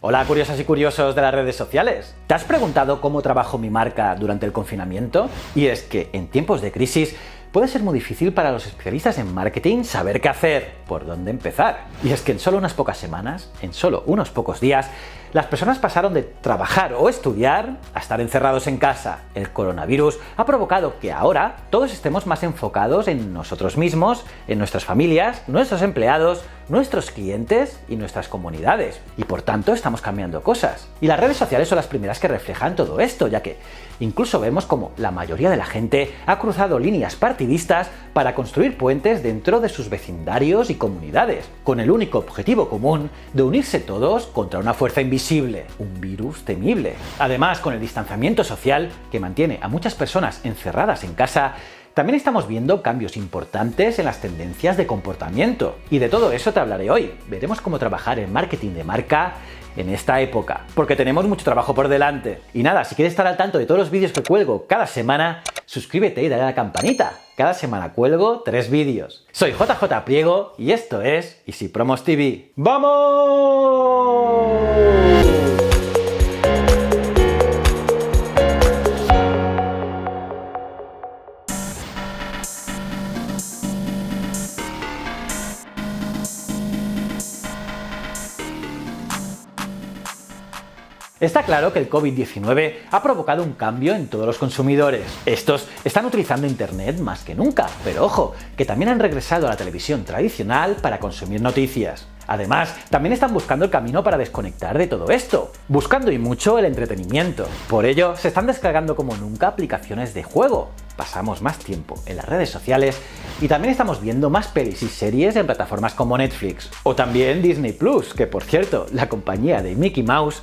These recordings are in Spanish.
Hola curiosas y curiosos de las redes sociales. ¿Te has preguntado cómo trabajo mi marca durante el confinamiento? Y es que en tiempos de crisis puede ser muy difícil para los especialistas en marketing saber qué hacer, por dónde empezar. Y es que en solo unas pocas semanas, en solo unos pocos días, las personas pasaron de trabajar o estudiar a estar encerrados en casa. El coronavirus ha provocado que ahora todos estemos más enfocados en nosotros mismos, en nuestras familias, nuestros empleados, nuestros clientes y nuestras comunidades. Y por tanto estamos cambiando cosas. Y las redes sociales son las primeras que reflejan todo esto, ya que incluso vemos como la mayoría de la gente ha cruzado líneas partidistas para construir puentes dentro de sus vecindarios y comunidades, con el único objetivo común de unirse todos contra una fuerza invisible, un virus temible. Además, con el distanciamiento social que mantiene a muchas personas encerradas en casa, también estamos viendo cambios importantes en las tendencias de comportamiento. Y de todo eso te hablaré hoy. Veremos cómo trabajar en marketing de marca en esta época, porque tenemos mucho trabajo por delante. Y nada, si quieres estar al tanto de todos los vídeos que cuelgo cada semana, suscríbete y dale a la campanita. Cada semana cuelgo 3 vídeos. Soy JJ Priego y esto es Easy Promos TV. ¡Vamos! Está claro que el COVID-19 ha provocado un cambio en todos los consumidores. Estos están utilizando Internet más que nunca, pero ojo, que también han regresado a la televisión tradicional para consumir noticias. Además, también están buscando el camino para desconectar de todo esto, buscando y mucho el entretenimiento. Por ello, se están descargando como nunca aplicaciones de juego. Pasamos más tiempo en las redes sociales y también estamos viendo más pelis y series en plataformas como Netflix. O también Disney Plus, que por cierto, la compañía de Mickey Mouse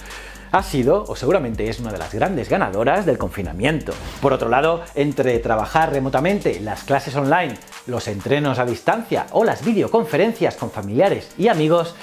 ha sido, o seguramente es una de las grandes ganadoras del confinamiento. Por otro lado, entre trabajar remotamente, las clases online, los entrenos a distancia o las videoconferencias con familiares y amigos,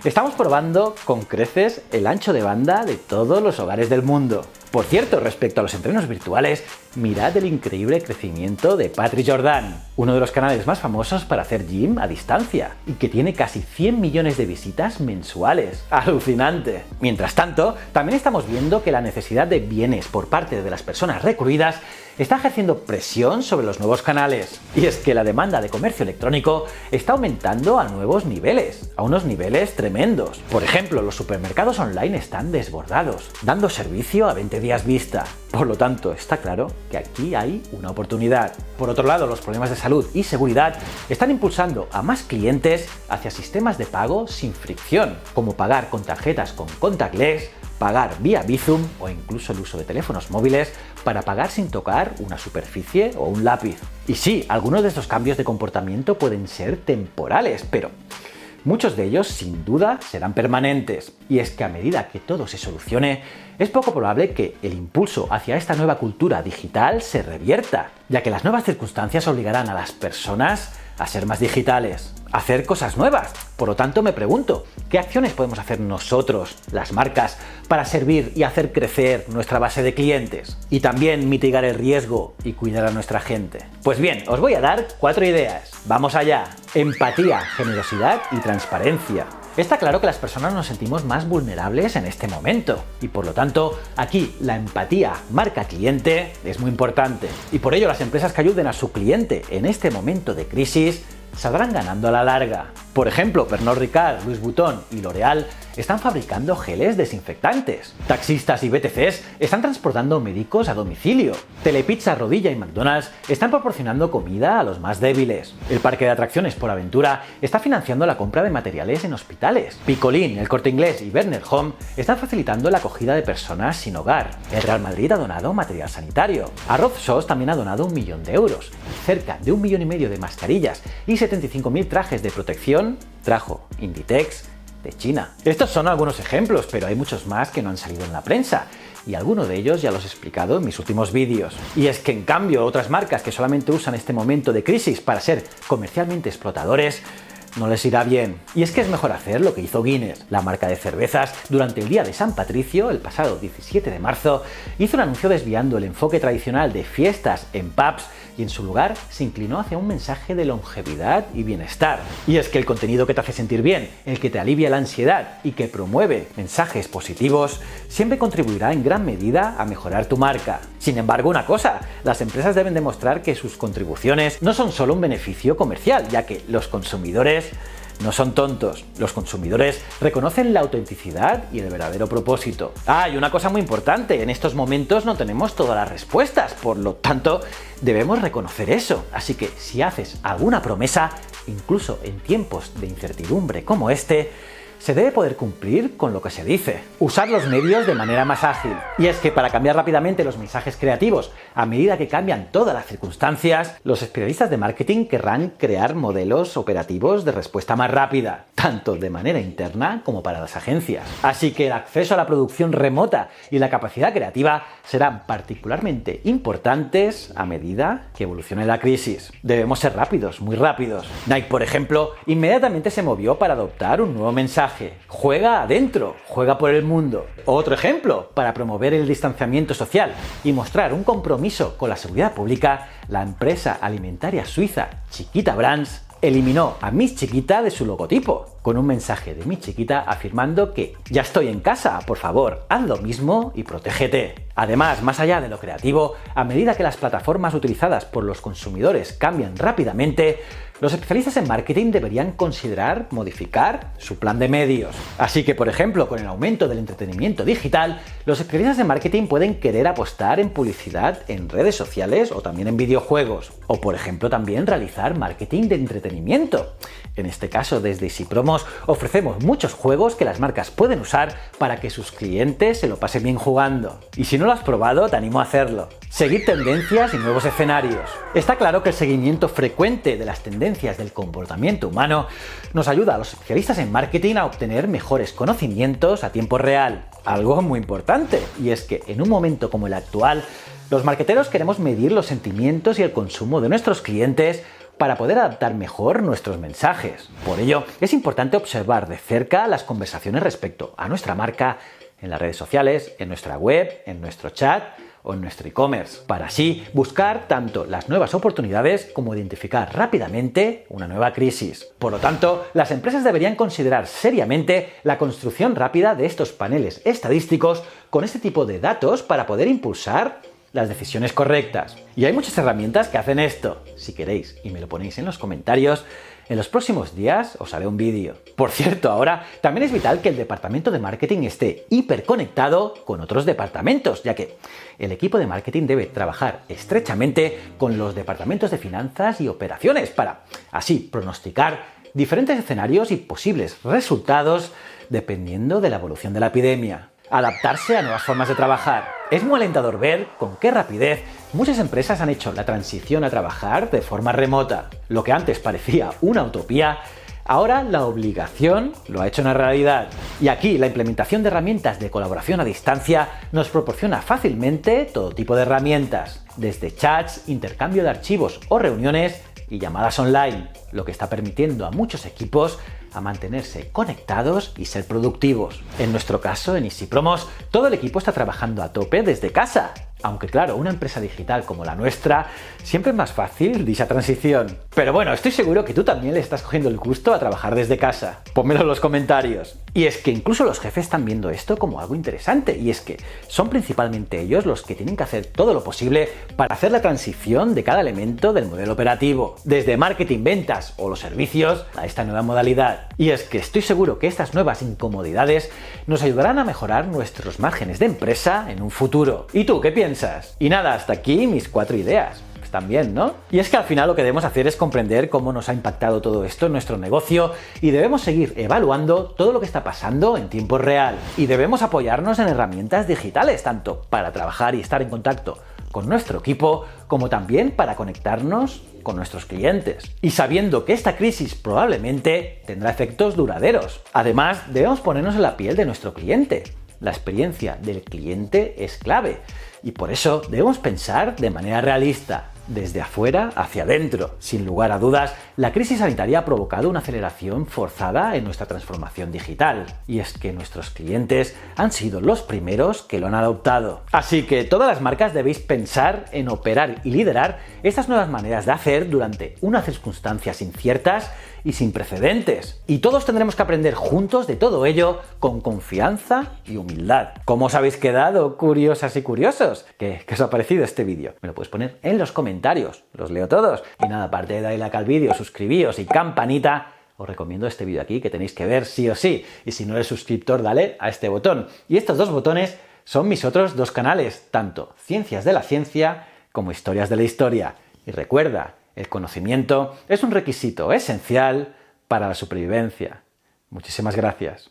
estamos probando con creces el ancho de banda de todos los hogares del mundo. Por cierto, respecto a los entrenos virtuales, mirad el increíble crecimiento de Patrick Jordan, uno de los canales más famosos para hacer gym a distancia, y que tiene casi 100 millones de visitas mensuales. ¡Alucinante! Mientras tanto, también estamos viendo que la necesidad de bienes por parte de las personas recluidas está ejerciendo presión sobre los nuevos canales. Y es que la demanda de comercio electrónico está aumentando a nuevos niveles, a unos niveles tremendos. Por ejemplo, los supermercados online están desbordados, dando servicio a 20 días vista. Por lo tanto, está claro que aquí hay una oportunidad. Por otro lado, los problemas de salud y seguridad están impulsando a más clientes hacia sistemas de pago sin fricción, como pagar con tarjetas con contactless, pagar vía Bizum o incluso el uso de teléfonos móviles para pagar sin tocar una superficie o un lápiz. Y sí, algunos de estos cambios de comportamiento pueden ser temporales, pero muchos de ellos sin duda serán permanentes. Y es que a medida que todo se solucione, es poco probable que el impulso hacia esta nueva cultura digital se revierta, ya que las nuevas circunstancias obligarán a las personas a ser más digitales, a hacer cosas nuevas. Por lo tanto, me pregunto, ¿qué acciones podemos hacer nosotros, las marcas, para servir y hacer crecer nuestra base de clientes? Y también mitigar el riesgo y cuidar a nuestra gente. Pues bien, os voy a dar 4 ideas. ¡Vamos allá! Empatía, generosidad y transparencia. Está claro que las personas nos sentimos más vulnerables en este momento y por lo tanto aquí la empatía marca-cliente es muy importante y por ello las empresas que ayuden a su cliente en este momento de crisis saldrán ganando a la larga. Por ejemplo, Pernod Ricard, Louis Vuitton y L'Oréal están fabricando geles desinfectantes. Taxistas y BTCs están transportando médicos a domicilio. Telepizza, Rodilla y McDonald's están proporcionando comida a los más débiles. El parque de atracciones PorAventura está financiando la compra de materiales en hospitales. Picolín, El Corte Inglés y Werner Home están facilitando la acogida de personas sin hogar. El Real Madrid ha donado material sanitario. Arroz Sos también ha donado 1 millón de euros. Cerca de 1,5 millones de mascarillas y 75.000 trajes de protección trajo Inditex de China. Estos son algunos ejemplos, pero hay muchos más que no han salido en la prensa y algunos de ellos ya los he explicado en mis últimos vídeos. Y es que en cambio otras marcas que solamente usan este momento de crisis para ser comercialmente explotadores no les irá bien. Y es que es mejor hacer lo que hizo Guinness, la marca de cervezas, durante el día de San Patricio, el pasado 17 de marzo, hizo un anuncio desviando el enfoque tradicional de fiestas en pubs y en su lugar se inclinó hacia un mensaje de longevidad y bienestar. Y es que el contenido que te hace sentir bien, el que te alivia la ansiedad y que promueve mensajes positivos, siempre contribuirá en gran medida a mejorar tu marca. Sin embargo, una cosa, las empresas deben demostrar que sus contribuciones no son solo un beneficio comercial, ya que los consumidores no son tontos. Los consumidores reconocen la autenticidad y el verdadero propósito. Y una cosa muy importante, en estos momentos no tenemos todas las respuestas, por lo tanto, debemos reconocer eso. Así que si haces alguna promesa, incluso en tiempos de incertidumbre como este, se debe poder cumplir con lo que se dice. Usar los medios de manera más ágil. Y es que para cambiar rápidamente los mensajes creativos, a medida que cambian todas las circunstancias, los especialistas de marketing querrán crear modelos operativos de respuesta más rápida, tanto de manera interna como para las agencias. Así que el acceso a la producción remota y la capacidad creativa serán particularmente importantes a medida que evolucione la crisis. Debemos ser rápidos, muy rápidos. Nike, por ejemplo, inmediatamente se movió para adoptar un nuevo mensaje. Juega adentro, juega por el mundo. Otro ejemplo, para promover el distanciamiento social y mostrar un compromiso con la seguridad pública, la empresa alimentaria suiza Chiquita Brands eliminó a Miss Chiquita de su logotipo, con un mensaje de Miss Chiquita afirmando que ya estoy en casa, por favor, haz lo mismo y protégete. Además, más allá de lo creativo, a medida que las plataformas utilizadas por los consumidores cambian rápidamente, los especialistas en marketing deberían considerar modificar su plan de medios. Así que, por ejemplo, con el aumento del entretenimiento digital, los especialistas en marketing pueden querer apostar en publicidad en redes sociales o también en videojuegos. O, por ejemplo, también realizar marketing de entretenimiento. En este caso, desde Easy Promos ofrecemos muchos juegos que las marcas pueden usar para que sus clientes se lo pasen bien jugando. Y si no lo has probado, te animo a hacerlo. Seguir tendencias y nuevos escenarios. Está claro que el seguimiento frecuente de las tendencias del comportamiento humano nos ayuda a los especialistas en marketing a obtener mejores conocimientos a tiempo real. Algo muy importante, y es que en un momento como el actual, los marketeros queremos medir los sentimientos y el consumo de nuestros clientes para poder adaptar mejor nuestros mensajes. Por ello, es importante observar de cerca las conversaciones respecto a nuestra marca en las redes sociales, en nuestra web, en nuestro chat o en nuestro e-commerce, para así buscar tanto las nuevas oportunidades como identificar rápidamente una nueva crisis. Por lo tanto, las empresas deberían considerar seriamente la construcción rápida de estos paneles estadísticos con este tipo de datos para poder impulsar las decisiones correctas. Y hay muchas herramientas que hacen esto. Si queréis y me lo ponéis en los comentarios, en los próximos días os haré un vídeo. Por cierto, ahora también es vital que el departamento de marketing esté hiperconectado con otros departamentos, ya que el equipo de marketing debe trabajar estrechamente con los departamentos de finanzas y operaciones para así pronosticar diferentes escenarios y posibles resultados dependiendo de la evolución de la epidemia. Adaptarse a nuevas formas de trabajar. Es muy alentador ver con qué rapidez muchas empresas han hecho la transición a trabajar de forma remota. Lo que antes parecía una utopía, ahora la obligación lo ha hecho una realidad. Y aquí la implementación de herramientas de colaboración a distancia nos proporciona fácilmente todo tipo de herramientas, desde chats, intercambio de archivos o reuniones y llamadas online, lo que está permitiendo a muchos equipos a mantenerse conectados y ser productivos. En nuestro caso, en Easy Promos, todo el equipo está trabajando a tope desde casa. Aunque claro, una empresa digital como la nuestra, siempre es más fácil dicha transición. Pero bueno, estoy seguro que tú también le estás cogiendo el gusto a trabajar desde casa. Pónmelo en los comentarios. Y es que incluso los jefes están viendo esto como algo interesante, y es que son principalmente ellos los que tienen que hacer todo lo posible para hacer la transición de cada elemento del modelo operativo, desde marketing, ventas o los servicios a esta nueva modalidad. Y es que estoy seguro que estas nuevas incomodidades nos ayudarán a mejorar nuestros márgenes de empresa en un futuro. ¿Y tú qué piensas? Y nada, hasta aquí mis 4 ideas. Están bien, ¿no? Y es que al final lo que debemos hacer es comprender cómo nos ha impactado todo esto en nuestro negocio y debemos seguir evaluando todo lo que está pasando en tiempo real. Y debemos apoyarnos en herramientas digitales, tanto para trabajar y estar en contacto con nuestro equipo, como también para conectarnos con nuestros clientes. Y sabiendo que esta crisis probablemente tendrá efectos duraderos. Además, debemos ponernos en la piel de nuestro cliente. La experiencia del cliente es clave y por eso debemos pensar de manera realista. desde afuera hacia adentro. Sin lugar a dudas, la crisis sanitaria ha provocado una aceleración forzada en nuestra transformación digital. Y es que nuestros clientes han sido los primeros que lo han adoptado. Así que todas las marcas debéis pensar en operar y liderar estas nuevas maneras de hacer durante unas circunstancias inciertas y sin precedentes. Y todos tendremos que aprender juntos de todo ello con confianza y humildad. ¿Cómo os habéis quedado, curiosas y curiosos? ¿Qué os ha parecido este vídeo? Me lo puedes poner en los comentarios, los leo todos. Y nada, aparte de darle like al vídeo, suscribíos y campanita, os recomiendo este vídeo aquí que tenéis que ver sí o sí. Y si no eres suscriptor, dale a este botón. Y estos dos botones son mis otros dos canales, tanto Ciencias de la Ciencia como Historias de la Historia. Y recuerda, el conocimiento es un requisito esencial para la supervivencia. Muchísimas gracias.